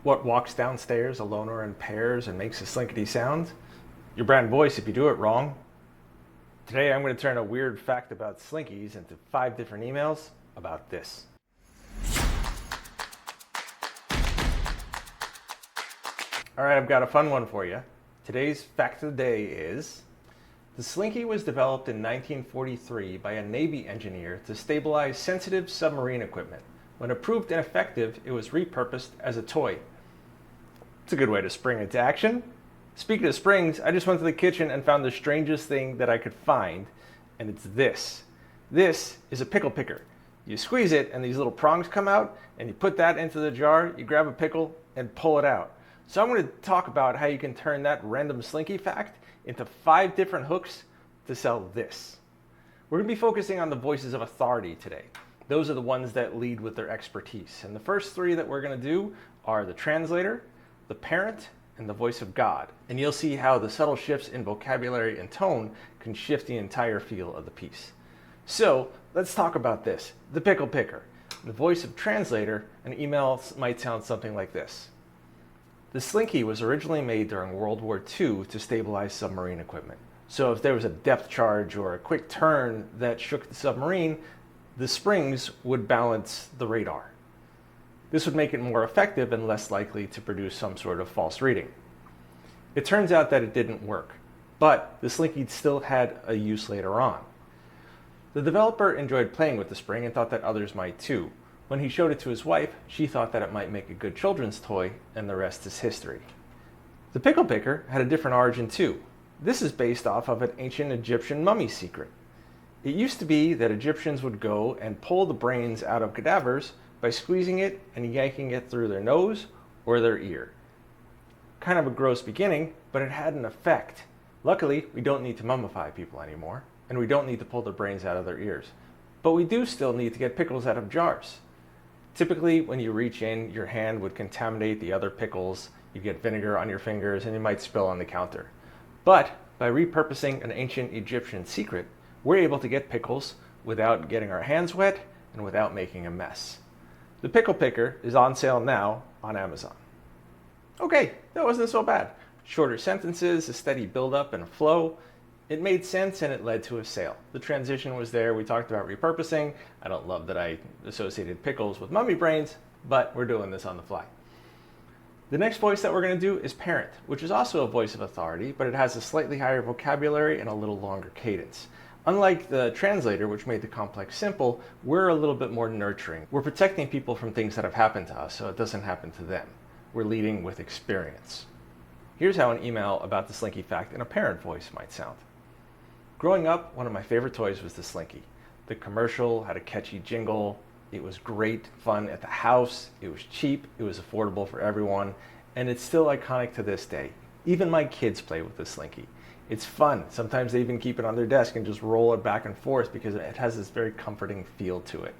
What walks downstairs alone or in pairs and makes a slinkety sound? Your brand voice if you do it wrong. Today I'm going to turn a weird fact about Slinkies into 5 different emails about this. Alright, I've got a fun one for you. Today's fact of the day is: the Slinky was developed in 1943 by a Navy engineer to stabilize sensitive submarine equipment. When it proved ineffective, it was repurposed as a toy. It's a good way to spring into action. Speaking of springs, I just went to the kitchen and found the strangest thing that I could find, and it's this. This is a pickle picker. You squeeze it and these little prongs come out, and you put that into the jar, you grab a pickle and pull it out. So I'm going to talk about how you can turn that random Slinky fact into 5 different hooks to sell this. We're going to be focusing on the voices of authority today. Those are the ones that lead with their expertise. And the first 3 that we're going to do are the translator, the parent, and the voice of God. And you'll see how the subtle shifts in vocabulary and tone can shift the entire feel of the piece. So let's talk about this. The pickle picker. The voice of translator, an email might sound something like this. The Slinky was originally made during World War II to stabilize submarine equipment. So if there was a depth charge or a quick turn that shook the submarine, the springs would balance the radar. This would make it more effective and less likely to produce some sort of false reading. It turns out that it didn't work, but the Slinky still had a use later on. The developer enjoyed playing with the spring and thought that others might too. When he showed it to his wife, she thought that it might make a good children's toy, and the rest is history. The pickle picker had a different origin too. This is based off of an ancient Egyptian mummy secret. It used to be that Egyptians would go and pull the brains out of cadavers by squeezing it and yanking it through their nose or their ear. Kind of a gross beginning, but it had an effect. Luckily, we don't need to mummify people anymore, and we don't need to pull their brains out of their ears. But we do still need to get pickles out of jars. Typically, when you reach in, your hand would contaminate the other pickles, you get vinegar on your fingers, and you might spill on the counter. But by repurposing an ancient Egyptian secret, we're able to get pickles without getting our hands wet and without making a mess. The pickle picker is on sale now on Amazon. Okay, that wasn't so bad. Shorter sentences, a steady build-up and a flow. It made sense and it led to a sale. The transition was there. We talked about repurposing. I don't love that I associated pickles with mummy brains, but we're doing this on the fly. The next voice that we're going to do is parent, which is also a voice of authority, but it has a slightly higher vocabulary and a little longer cadence. Unlike the translator, which made the complex simple, we're a little bit more nurturing. We're protecting people from things that have happened to us, so it doesn't happen to them. We're leading with experience. Here's how an email about the Slinky fact in a parent voice might sound. Growing up, one of my favorite toys was the Slinky. The commercial had a catchy jingle. It was great fun at the house. It was cheap. It was affordable for everyone. And it's still iconic to this day. Even my kids play with the Slinky. It's fun. Sometimes they even keep it on their desk and just roll it back and forth because it has this very comforting feel to it.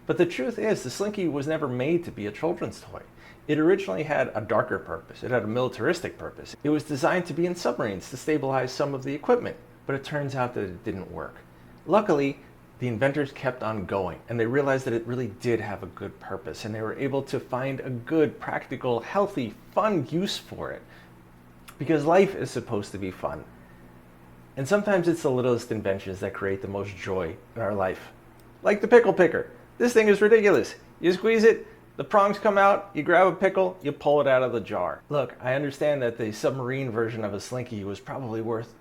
But the truth is, the Slinky was never made to be a children's toy. It originally had a darker purpose. It had a militaristic purpose. It was designed to be in submarines to stabilize some of the equipment, but it turns out that it didn't work. Luckily, the inventors kept on going, and they realized that it really did have a good purpose, and they were able to find a good, practical, healthy, fun use for it. Because life is supposed to be fun. And sometimes it's the littlest inventions that create the most joy in our life. Like the pickle picker. This thing is ridiculous. You squeeze it, the prongs come out, you grab a pickle, you pull it out of the jar. Look, I understand that the submarine version of a Slinky was probably worth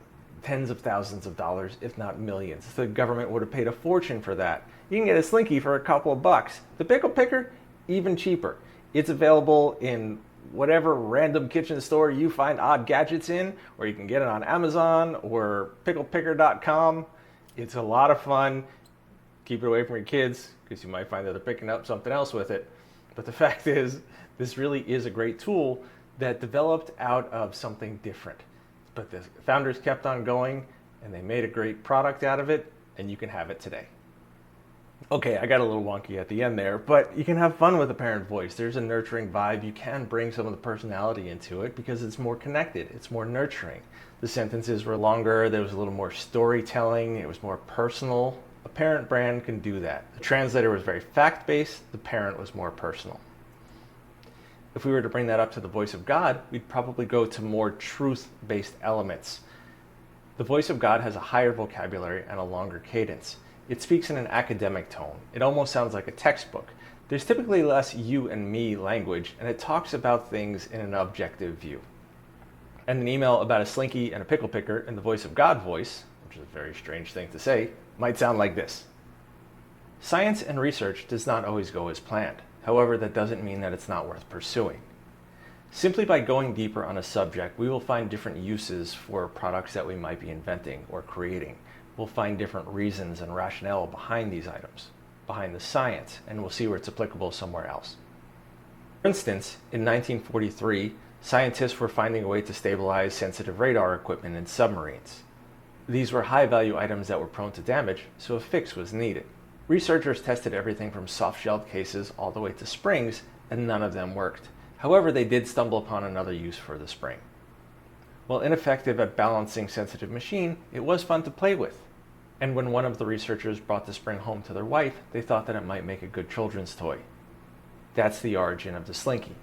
tens of thousands of dollars, if not millions. The government would have paid a fortune for that. You can get a Slinky for a couple of bucks. The pickle picker, even cheaper. It's available in whatever random kitchen store you find odd gadgets in, or you can get it on Amazon or picklepicker.com. It's a lot of fun. Keep it away from your kids because you might find that they're picking up something else with it. But the fact is, this really is a great tool that developed out of something different. But the founders kept on going and they made a great product out of it, and you can have it today. Okay, I got a little wonky at the end there, but you can have fun with a parent voice. There's a nurturing vibe. You can bring some of the personality into it because it's more connected. It's more nurturing. The sentences were longer. There was a little more storytelling. It was more personal. A parent brand can do that. The translator was very fact-based. The parent was more personal. If we were to bring that up to the voice of God, we'd probably go to more truth-based elements. The voice of God has a higher vocabulary and a longer cadence. It speaks in an academic tone. It almost sounds like a textbook. There's typically less you and me language, and it talks about things in an objective view. And an email about a Slinky and a pickle picker in the voice of God voice, which is a very strange thing to say, might sound like this. Science and research does not always go as planned. However, that doesn't mean that it's not worth pursuing. Simply by going deeper on a subject, we will find different uses for products that we might be inventing or creating. We'll find different reasons and rationale behind these items, behind the science, and we'll see where it's applicable somewhere else. For instance, in 1943, scientists were finding a way to stabilize sensitive radar equipment in submarines. These were high-value items that were prone to damage, so a fix was needed. Researchers tested everything from soft-shelled cases all the way to springs, and none of them worked. However, they did stumble upon another use for the spring. While ineffective at balancing sensitive machine, it was fun to play with. And when one of the researchers brought the spring home to their wife, they thought that it might make a good children's toy. That's the origin of the Slinky.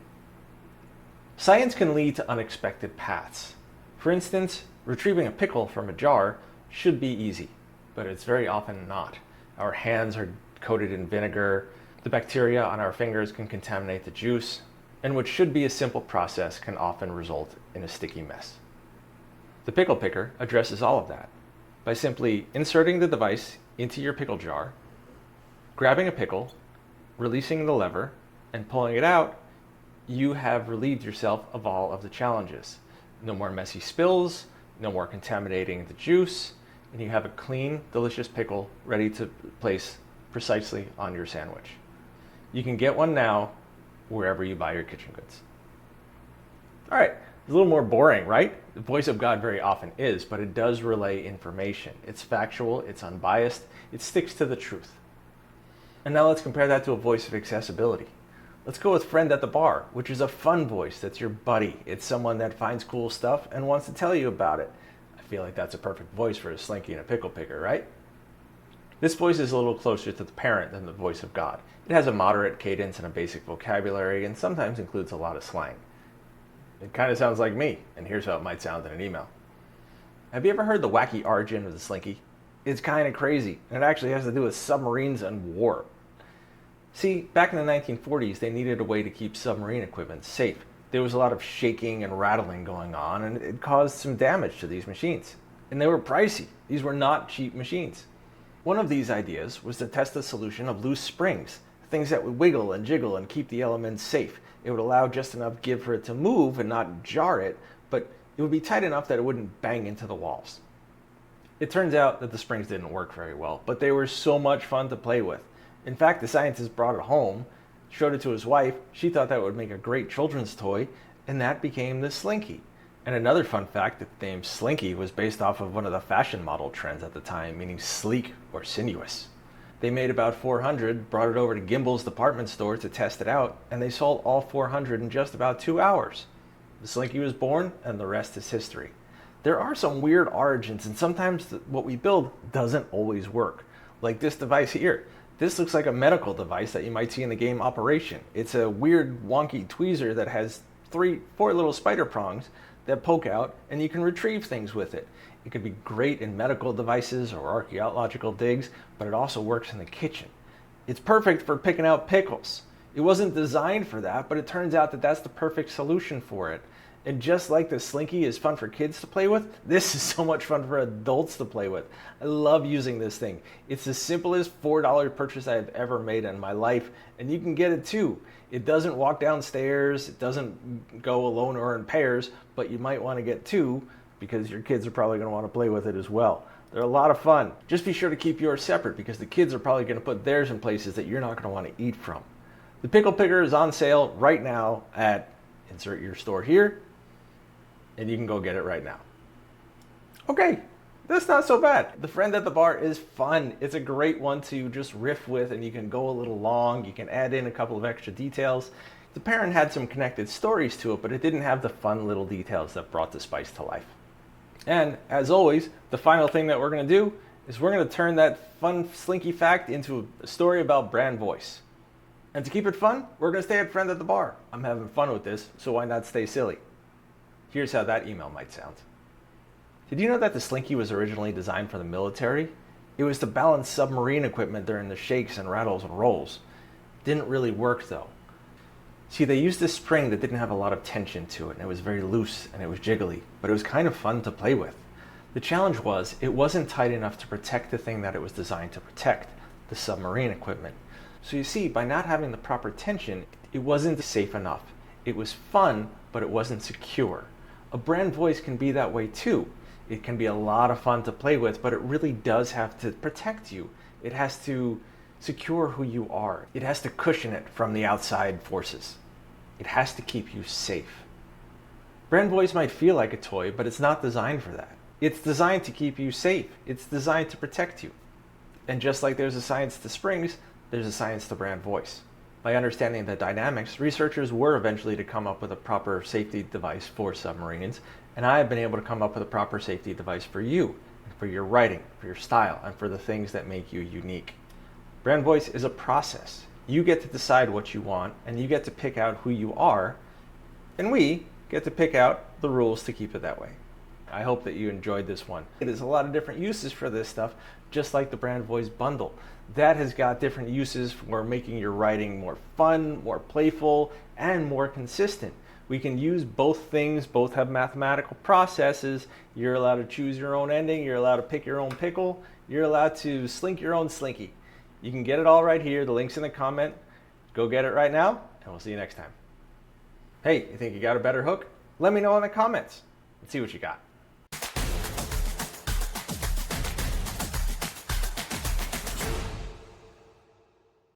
Science can lead to unexpected paths. For instance, retrieving a pickle from a jar should be easy, but it's very often not. Our hands are coated in vinegar, the bacteria on our fingers can contaminate the juice, and what should be a simple process can often result in a sticky mess. The pickle picker addresses all of that by simply inserting the device into your pickle jar, grabbing a pickle, releasing the lever, and pulling it out. You have relieved yourself of all of the challenges. No more messy spills, no more contaminating the juice, and you have a clean, delicious pickle ready to place precisely on your sandwich. You can get one now wherever you buy your kitchen goods. All right, it's a little more boring, right? The voice of God very often is, but it does relay information. It's factual, it's unbiased, it sticks to the truth. And now let's compare that to a voice of accessibility. Let's go with Friend at the Bar, which is a fun voice that's your buddy. It's someone that finds cool stuff and wants to tell you about it. I feel like that's a perfect voice for a Slinky and a pickle picker, right? This voice is a little closer to the parent than the voice of God. It has a moderate cadence and a basic vocabulary, and sometimes includes a lot of slang. It kind of sounds like me, and here's how it might sound in an email. Have you ever heard the wacky origin of the Slinky? It's kind of crazy, and it actually has to do with submarines and war. See, back in the 1940s, they needed a way to keep submarine equipment safe. There was a lot of shaking and rattling going on, and it caused some damage to these machines. And they were pricey. These were not cheap machines. One of these ideas was to test the solution of loose springs, things that would wiggle and jiggle and keep the elements safe. It would allow just enough give for it to move and not jar it, but it would be tight enough that it wouldn't bang into the walls. It turns out that the springs didn't work very well, but they were so much fun to play with. In fact, the scientist brought it home, showed it to his wife. She thought that would make a great children's toy, and that became the Slinky. And another fun fact, the name Slinky was based off of one of the fashion model trends at the time, meaning sleek or sinuous. They made about 400, brought it over to Gimbel's department store to test it out, and they sold all 400 in just about 2 hours. The Slinky was born, and the rest is history. There are some weird origins, and sometimes what we build doesn't always work. Like this device here. This looks like a medical device that you might see in the game Operation. It's a weird, wonky tweezer that has 4 little spider prongs that poke out, and you can retrieve things with it. It could be great in medical devices or archaeological digs, but it also works in the kitchen. It's perfect for picking out pickles. It wasn't designed for that, but it turns out that that's the perfect solution for it. And just like the Slinky is fun for kids to play with, this is so much fun for adults to play with. I love using this thing. It's the simplest $4 purchase I've ever made in my life, and you can get it too. It doesn't walk downstairs, it doesn't go alone or in pairs, but you might want to get 2 because your kids are probably going to want to play with it as well. They're a lot of fun. Just be sure to keep yours separate because the kids are probably going to put theirs in places that you're not going to want to eat from. The Pickle Picker is on sale right now at insert your store here, and you can go get it right now. Okay, that's not so bad. The Friend at the Bar is fun. It's a great one to just riff with, and you can go a little long. You can add in a couple of extra details. The parent had some connected stories to it, but it didn't have the fun little details that brought the spice to life. And as always, the final thing that we're going to do is we're going to turn that fun Slinky fact into a story about brand voice. And to keep it fun, we're going to stay at Friend at the Bar. I'm having fun with this, so why not stay silly? Here's how that email might sound. Did you know that the Slinky was originally designed for the military? It was to balance submarine equipment during the shakes and rattles and rolls. Didn't really work though. See, they used this spring that didn't have a lot of tension to it, and it was very loose and it was jiggly, but it was kind of fun to play with. The challenge was, it wasn't tight enough to protect the thing that it was designed to protect, the submarine equipment. So you see, by not having the proper tension, it wasn't safe enough. It was fun, but it wasn't secure. A brand voice can be that way too. It can be a lot of fun to play with, but it really does have to protect you. It has to secure who you are. It has to cushion it from the outside forces. It has to keep you safe. Brand voice might feel like a toy, but it's not designed for that. It's designed to keep you safe. It's designed to protect you. And just like there's a science to springs, there's a science to brand voice. By understanding the dynamics, researchers were eventually to come up with a proper safety device for submarines, and I have been able to come up with a proper safety device for you, for your writing, for your style, and for the things that make you unique. Brand voice is a process. You get to decide what you want, and you get to pick out who you are, and we get to pick out the rules to keep it that way. I hope that you enjoyed this one. There's a lot of different uses for this stuff, just like the brand voice bundle. That has got different uses for making your writing more fun, more playful, and more consistent. We can use both things, both have mathematical processes. You're allowed to choose your own ending, you're allowed to pick your own pickle, you're allowed to slink your own Slinky. You can get it all right here, the link's in the comment. Go get it right now, and we'll see you next time. Hey, you think you got a better hook? Let me know in the comments. Let's see what you got.